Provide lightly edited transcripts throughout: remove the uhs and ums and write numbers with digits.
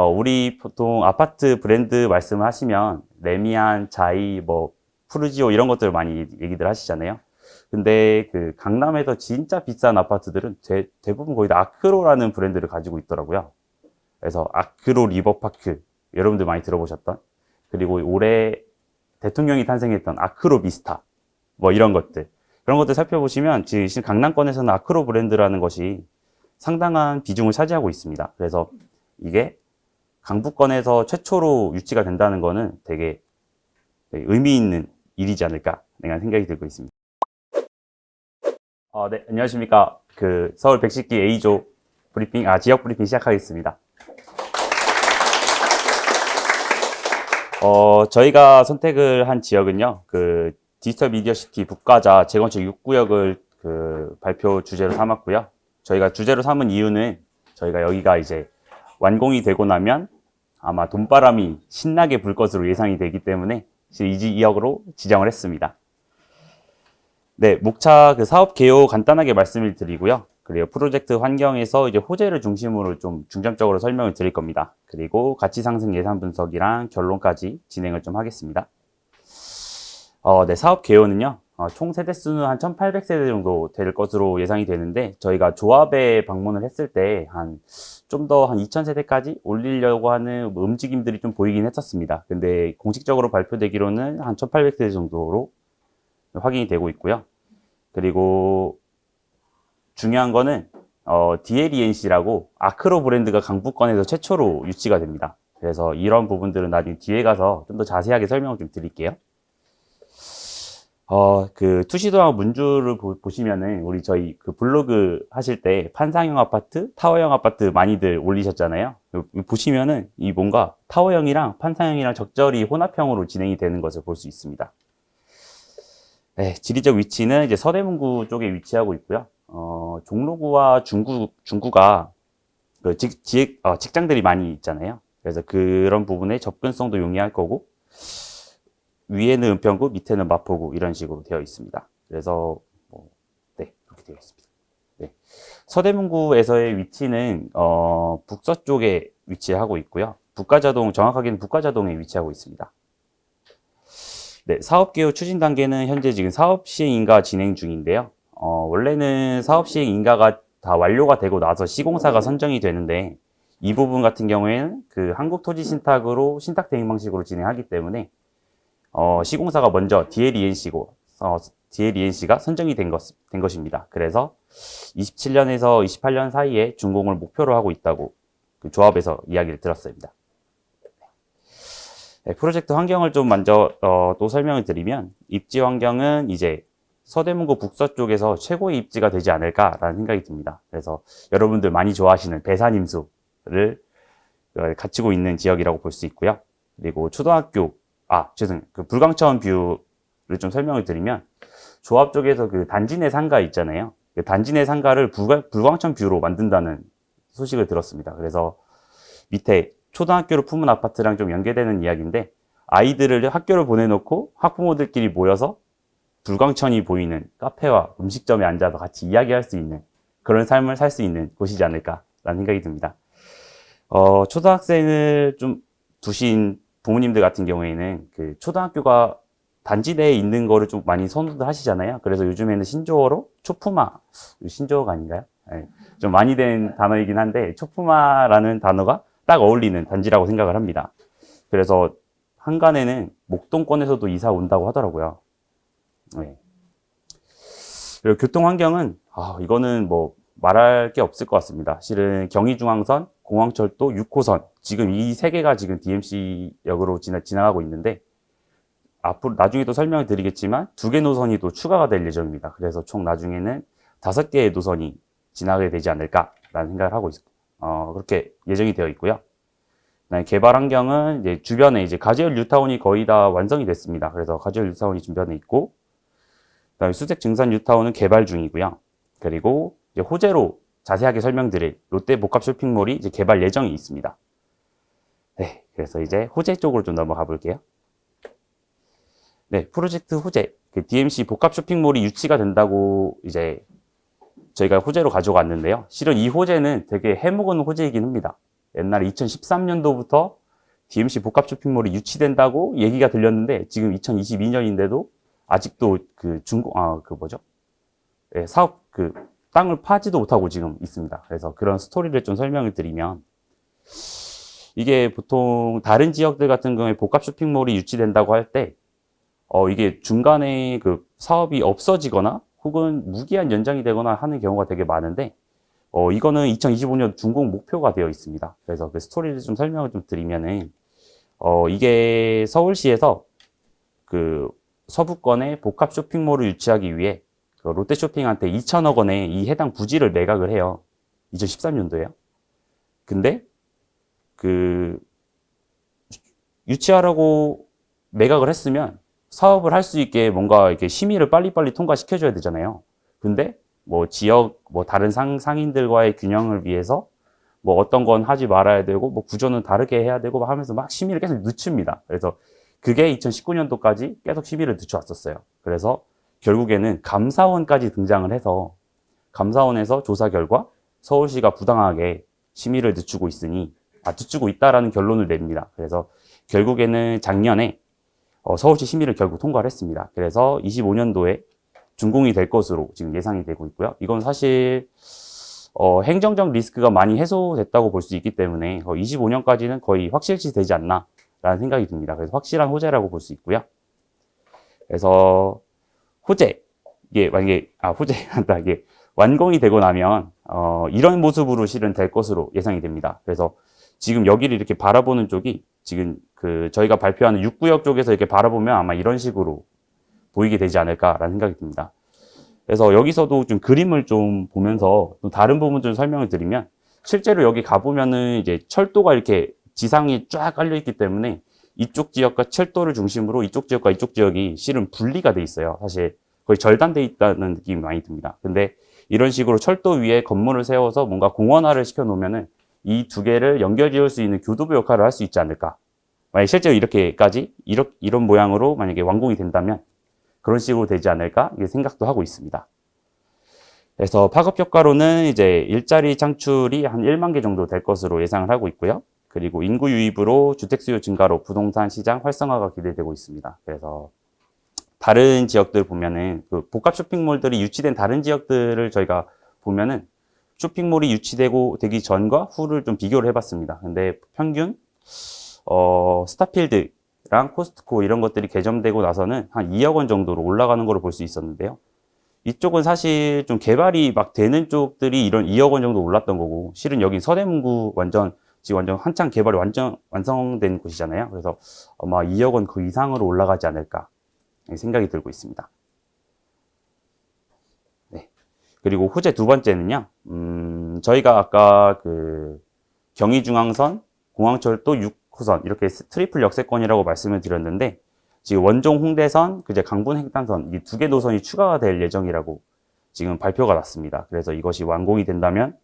우리 보통 아파트 브랜드 말씀을 하시면 레미안, 자이, 뭐 푸르지오 이런 것들 많이 얘기들 하시잖아요. 근데 그 강남에서 진짜 비싼 아파트들은 대부분 거의 다 아크로라는 브랜드를 가지고 있더라고요. 그래서 아크로 리버파크 여러분들 많이 들어보셨던, 그리고 올해 대통령이 탄생했던 아크로 비스타 뭐 이런 것들, 그런 것들 살펴보시면 지금 강남권에서는 아크로 브랜드라는 것이 상당한 비중을 차지하고 있습니다. 그래서 이게 강북권에서 최초로 유치가 된다는 거는 되게 의미 있는 일이지 않을까 라는 생각이 들고 있습니다. 네, 안녕하십니까. 그 서울 백식기 A조 브리핑, 지역 브리핑 시작하겠습니다. 저희가 선택을 한 지역은요, 그 디지털 미디어 시티 북가자 재건축 6구역을 그 발표 주제로 삼았고요. 저희가 주제로 삼은 이유는 저희가 여기가 이제 완공이 되고 나면 아마 돈바람이 신나게 불 것으로 예상이 되기 때문에 이 지역으로 지정을 했습니다. 네, 목차 그 사업 개요 간단하게 말씀을 드리고요. 그리고 프로젝트 환경에서 이제 호재를 중심으로 좀 중점적으로 설명을 드릴 겁니다. 그리고 가치 상승 예산 분석이랑 결론까지 진행을 좀 하겠습니다. 네, 사업 개요는요. 총 세대수는 한 1800세대 정도 될 것으로 예상이 되는데, 저희가 조합에 방문을 했을 때 좀 더 한 2000세대까지 올리려고 하는 움직임들이 좀 보이긴 했었습니다. 근데 공식적으로 발표되기로는 한 1800세대 정도로 확인이 되고 있고요. 그리고 중요한 거는 DLENC라고 아크로 브랜드가 강북권에서 최초로 유치가 됩니다. 그래서 이런 부분들은 나중에 뒤에 가서 좀 더 자세하게 설명을 좀 드릴게요. 그 투시도랑 문주를 보시면은 저희 그 블로그 하실 때 판상형 아파트, 타워형 아파트 많이들 올리셨잖아요. 보시면은 이 뭔가 타워형이랑 판상형이랑 적절히 혼합형으로 진행이 되는 것을 볼 수 있습니다. 네, 지리적 위치는 이제 서대문구 쪽에 위치하고 있고요. 종로구와 중구가 그 직장들이 많이 있잖아요. 그래서 그런 부분에 접근성도 용이할 거고, 위에는 은평구, 밑에는 마포구 이런 식으로 되어 있습니다. 그래서 네, 그렇게 되어 있습니다. 네. 서대문구에서의 위치는 북서쪽에 위치하고 있고요. 정확하게는 북가자동에 위치하고 있습니다. 네, 사업개요 추진 단계는 현재 지금 사업 시행 인가 진행 중인데요. 원래는 사업 시행 인가가 다 완료가 되고 나서 시공사가 선정이 되는데, 이 부분 같은 경우에는 그 한국토지신탁으로 신탁 대행 방식으로 진행하기 때문에 시공사가 먼저 DLENC고 DLENC가 선정이 된 것입니다. 그래서 27년에서 28년 사이에 준공을 목표로 하고 있다고 그 조합에서 이야기를 들었습니다. 네, 프로젝트 환경을 좀 먼저 또 설명을 드리면, 입지 환경은 이제 서대문구 북서쪽에서 최고의 입지가 되지 않을까라는 생각이 듭니다. 그래서 여러분들 많이 좋아하시는 배산임수를 갖추고 있는 지역이라고 볼 수 있고요. 그리고 초등학교, 그 불광천 뷰를 좀 설명을 드리면, 조합 쪽에서 그 단지 내 상가 있잖아요. 그 단지 내 상가를 불광천 뷰로 만든다는 소식을 들었습니다. 그래서 밑에 초등학교를 품은 아파트랑 좀 연계되는 이야기인데, 아이들을 학교를 보내놓고 학부모들끼리 모여서 불광천이 보이는 카페와 음식점에 앉아서 같이 이야기할 수 있는 그런 삶을 살 수 있는 곳이지 않을까라는 생각이 듭니다. 초등학생을 좀 두신 부모님들 같은 경우에는 그 초등학교가 단지 내에 있는 거를 좀 많이 선호들 하시잖아요. 그래서 요즘에는 신조어로 초품화, 신조어가 아닌가요? 네, 좀 많이 된 단어이긴 한데, 초품화라는 단어가 딱 어울리는 단지라고 생각을 합니다. 그래서 한간에는 목동권에서도 이사 온다고 하더라고요. 네. 그리고 교통 환경은 이거는 뭐 말할 게 없을 것 같습니다. 실은 경의중앙선, 공항철도 6호선, 지금 이 세 개가 지금 DMC역으로 지나가고 있는데, 앞으로 나중에 또 설명을 드리겠지만 2개 노선이 또 추가가 될 예정입니다. 그래서 총 나중에는 5개의 노선이 지나게 되지 않을까라는 생각을 하고 그렇게 예정이 되어 있고요. 개발 환경은 이제 주변에 이제 가지열 뉴타운이 거의 다 완성이 됐습니다. 그래서 가지열 뉴타운이 주변에 있고, 그다음에 수색 증산 뉴타운은 개발 중이고요. 그리고 이제 호재로 자세하게 설명드릴 롯데 복합 쇼핑몰이 이제 개발 예정이 있습니다. 네, 그래서 이제 호재 쪽으로 좀 넘어가 볼게요. 네, 프로젝트 호재. 그 DMC 복합 쇼핑몰이 유치가 된다고 이제 저희가 호재로 가져갔는데요. 실은 이 호재는 되게 해묵은 호재이긴 합니다. 옛날에 2013년도부터 DMC 복합 쇼핑몰이 유치된다고 얘기가 들렸는데 지금 2022년인데도 아직도 사업 땅을 파지도 못하고 지금 있습니다. 그래서 그런 스토리를 좀 설명을 드리면 이게 보통 다른 지역들 같은 경우에 복합 쇼핑몰이 유치된다고 할 때 이게 중간에 그 사업이 없어지거나 혹은 무기한 연장이 되거나 하는 경우가 되게 많은데 이거는 2025년 준공 목표가 되어 있습니다. 그래서 그 스토리를 좀 설명을 좀 드리면은 이게 서울시에서 그 서부권에 복합 쇼핑몰을 유치하기 위해 그 롯데쇼핑한테 2천억 원의 이 해당 부지를 매각을 해요. 2013년도에요. 근데 그 유치하라고 매각을 했으면 사업을 할 수 있게 뭔가 이렇게 심의를 빨리빨리 통과시켜줘야 되잖아요. 근데 뭐 지역 뭐 다른 상인들과의 균형을 위해서 뭐 어떤 건 하지 말아야 되고 뭐 구조는 다르게 해야 되고 하면서 막 심의를 계속 늦춥니다. 그래서 그게 2019년도까지 계속 심의를 늦춰왔었어요. 그래서 결국에는 감사원까지 등장을 해서 감사원에서 조사 결과 서울시가 부당하게 심의를 늦추고 있다라는 결론을 냅니다. 그래서 결국에는 작년에 서울시 심의를 결국 통과를 했습니다. 그래서 25년도에 준공이 될 것으로 지금 예상이 되고 있고요. 이건 사실 행정적 리스크가 많이 해소됐다고 볼 수 있기 때문에 25년까지는 거의 확실시 되지 않나 라는 생각이 듭니다. 그래서 확실한 호재라고 볼 수 있고요. 그래서 이게 만약에 호재한다 이게 완공이 되고 나면 이런 모습으로 실은 될 것으로 예상이 됩니다. 그래서 지금 여기를 이렇게 바라보는 쪽이 지금 저희가 발표하는 6구역 쪽에서 이렇게 바라보면 아마 이런 식으로 보이게 되지 않을까라는 생각이 듭니다. 그래서 여기서도 좀 그림을 좀 보면서 또 다른 부분 좀 설명을 드리면 실제로 여기 가보면은 이제 철도가 이렇게 지상이 쫙 깔려 있기 때문에 이쪽 지역과 철도를 중심으로 이쪽 지역과 이쪽 지역이 실은 분리가 돼 있어요. 사실 거의 절단돼 있다는 느낌이 많이 듭니다. 근데 이런 식으로 철도 위에 건물을 세워서 뭔가 공원화를 시켜 놓으면은 이 두 개를 연결 지을 수 있는 교도부 역할을 할 수 있지 않을까. 만약 실제로 이런 모양으로 만약에 완공이 된다면 그런 식으로 되지 않을까 이게 생각도 하고 있습니다. 그래서 파급 효과로는 이제 일자리 창출이 한 1만 개 정도 될 것으로 예상을 하고 있고요. 그리고 인구 유입으로 주택 수요 증가로 부동산 시장 활성화가 기대되고 있습니다. 그래서 다른 지역들 보면은 그 복합 쇼핑몰들이 유치된 다른 지역들을 저희가 보면은 쇼핑몰이 되기 전과 후를 좀 비교를 해봤습니다. 근데 평균 스타필드랑 코스트코 이런 것들이 개점되고 나서는 한 2억 원 정도로 올라가는 걸로 볼 수 있었는데요. 이쪽은 사실 좀 개발이 막 되는 쪽들이 이런 2억 원 정도 올랐던 거고, 실은 여기 서대문구 지금 완전 한창 개발이 완전 완성된 곳이잖아요. 그래서 아마 2억 원 그 이상으로 올라가지 않을까 생각이 들고 있습니다. 네. 그리고 호재 두 번째는요, 저희가 아까 경의중앙선, 공항철도 6호선 이렇게 트리플 역세권이라고 말씀을 드렸는데, 지금 원종 홍대선, 강분 횡단선 이 두 개 노선이 추가가 될 예정이라고 지금 발표가 났습니다. 그래서 이것이 완공이 된다면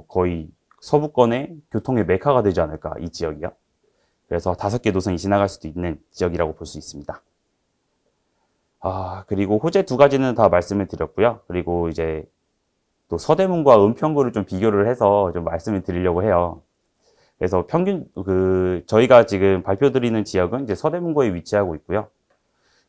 거의 서부권의 교통의 메카가 되지 않을까, 이 지역이요. 그래서 5개 노선이 지나갈 수도 있는 지역이라고 볼 수 있습니다. 그리고 호재 두 가지는 다 말씀을 드렸고요. 그리고 이제 또 서대문과 은평구를 좀 비교를 해서 좀 말씀을 드리려고 해요. 그래서 저희가 지금 발표드리는 지역은 이제 서대문구에 위치하고 있고요.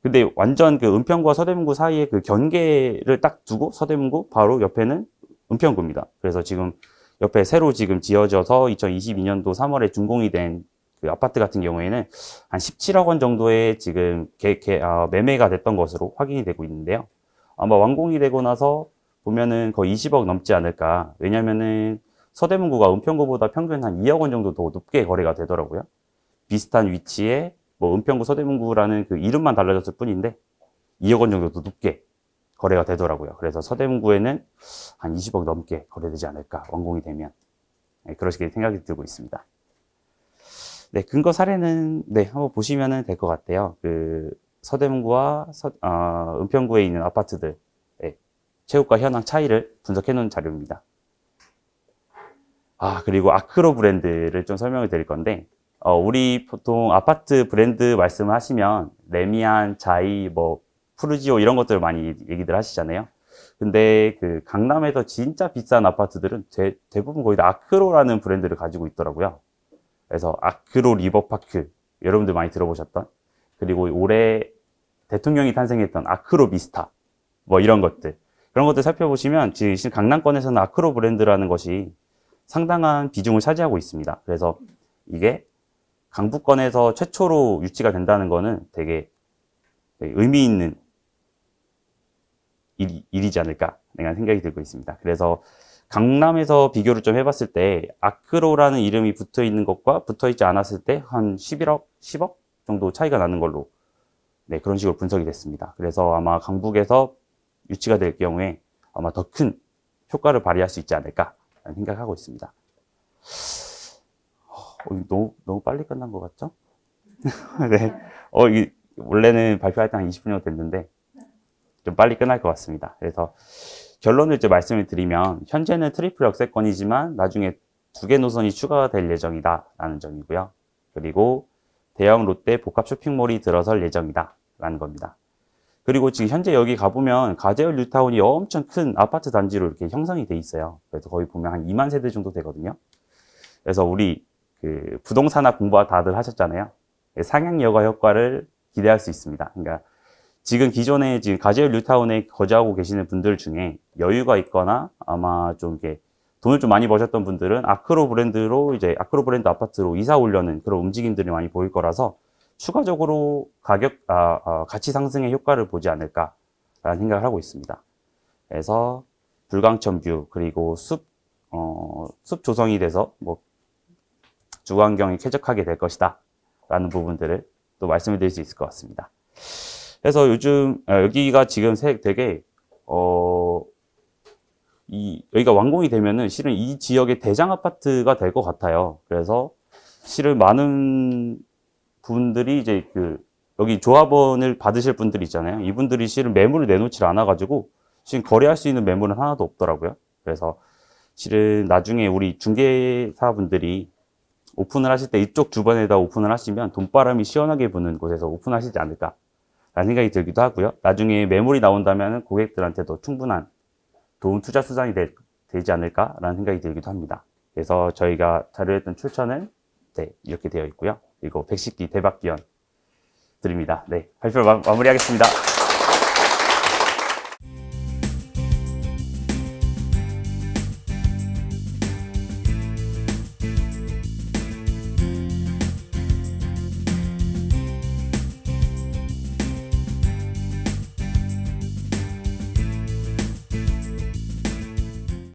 근데 완전 은평구와 서대문구 사이에 경계를 딱 두고 서대문구 바로 옆에는 은평구입니다. 그래서 지금 옆에 새로 지금 지어져서 2022년도 3월에 준공이 된 아파트 같은 경우에는 한 17억 원 정도의 지금 매매가 됐던 것으로 확인이 되고 있는데요. 아마 완공이 되고 나서 보면은 거의 20억 넘지 않을까. 왜냐면은 서대문구가 은평구보다 평균 한 2억 원 정도 더 높게 거래가 되더라고요. 비슷한 위치에 은평구 서대문구라는 이름만 달라졌을 뿐인데 2억 원 정도 더 높게 거래가 되더라고요. 그래서 서대문구에는 한 20억 넘게 거래되지 않을까, 완공이 되면. 네, 그렇게 생각이 들고 있습니다. 네, 근거 사례는 한번 보시면 될 것 같아요. 서대문구와 은평구에 있는 아파트들 최고가 현황 차이를 분석해 놓은 자료입니다. 그리고 아크로 브랜드를 좀 설명을 드릴 건데, 우리 보통 아파트 브랜드 말씀을 하시면 레미안, 자이, 푸르지오 이런 것들을 많이 얘기들 하시잖아요. 근데 그 강남에서 진짜 비싼 아파트들은 대부분 거의 다 아크로라는 브랜드를 가지고 있더라고요. 그래서 아크로 리버파크, 여러분들 많이 들어보셨던, 그리고 올해 대통령이 탄생했던 아크로 비스타, 뭐 이런 것들. 그런 것들 살펴보시면 지금 강남권에서는 아크로 브랜드라는 것이 상당한 비중을 차지하고 있습니다. 그래서 이게 강북권에서 최초로 유치가 된다는 거는 되게 의미 있는 일이지 않을까 내가 생각이 들고 있습니다. 그래서 강남에서 비교를 좀 해봤을 때 아크로라는 이름이 붙어 있는 것과 붙어 있지 않았을 때 한 11억, 10억 정도 차이가 나는 걸로 네, 그런 식으로 분석이 됐습니다. 그래서 아마 강북에서 유치가 될 경우에 아마 더 큰 효과를 발휘할 수 있지 않을까 생각하고 있습니다. 너무 빨리 끝난 것 같죠? 네. 원래는 발표할 때 한 20분 정도 됐는데 좀 빨리 끝날 것 같습니다. 그래서 결론을 이제 말씀을 드리면 현재는 트리플 역세권이지만 나중에 2개 노선이 추가가 될 예정이다 라는 점이고요. 그리고 대형 롯데 복합 쇼핑몰이 들어설 예정이다 라는 겁니다. 그리고 지금 현재 여기 가보면 가재열 뉴타운이 엄청 큰 아파트 단지로 이렇게 형성이 돼 있어요. 그래서 거기 보면 한 2만 세대 정도 되거든요. 그래서 우리 그 부동산학 공부 다들 하셨잖아요. 상향 여과 효과를 기대할 수 있습니다. 그러니까 지금 기존에 지금 가재열 뉴타운에 거주하고 계시는 분들 중에 여유가 있거나 아마 좀 이렇게 돈을 좀 많이 버셨던 분들은 아크로 브랜드로 이제 아크로 브랜드 아파트로 이사 오려는 그런 움직임들이 많이 보일 거라서 추가적으로 가치 상승의 효과를 보지 않을까라는 생각을 하고 있습니다. 그래서 불광천 뷰 그리고 숲 조성이 돼서 뭐 주거 환경이 쾌적하게 될 것이다 라는 부분들을 또 말씀을 드릴 수 있을 것 같습니다. 그래서 요즘 여기가 지금 되게 여기가 완공이 되면은 실은 이 지역의 대장 아파트가 될 것 같아요. 그래서 실은 많은 분들이 이제 여기 조합원을 받으실 분들이 있잖아요. 이분들이 실은 매물을 내놓지 않아가지고 지금 거래할 수 있는 매물은 하나도 없더라고요. 그래서 실은 나중에 우리 중개사분들이 오픈을 하실 때 이쪽 주변에다 오픈을 하시면 돈바람이 시원하게 부는 곳에서 오픈하시지 않을까 라는 생각이 들기도 하고요. 나중에 매물이 나온다면 고객들한테도 충분한 좋은 투자 수단이 되지 않을까 라는 생각이 들기도 합니다. 그래서 저희가 자료했던 출처는 네, 이렇게 되어 있고요. 그리고 110기 대박 기원 드립니다. 네, 발표를 마무리하겠습니다.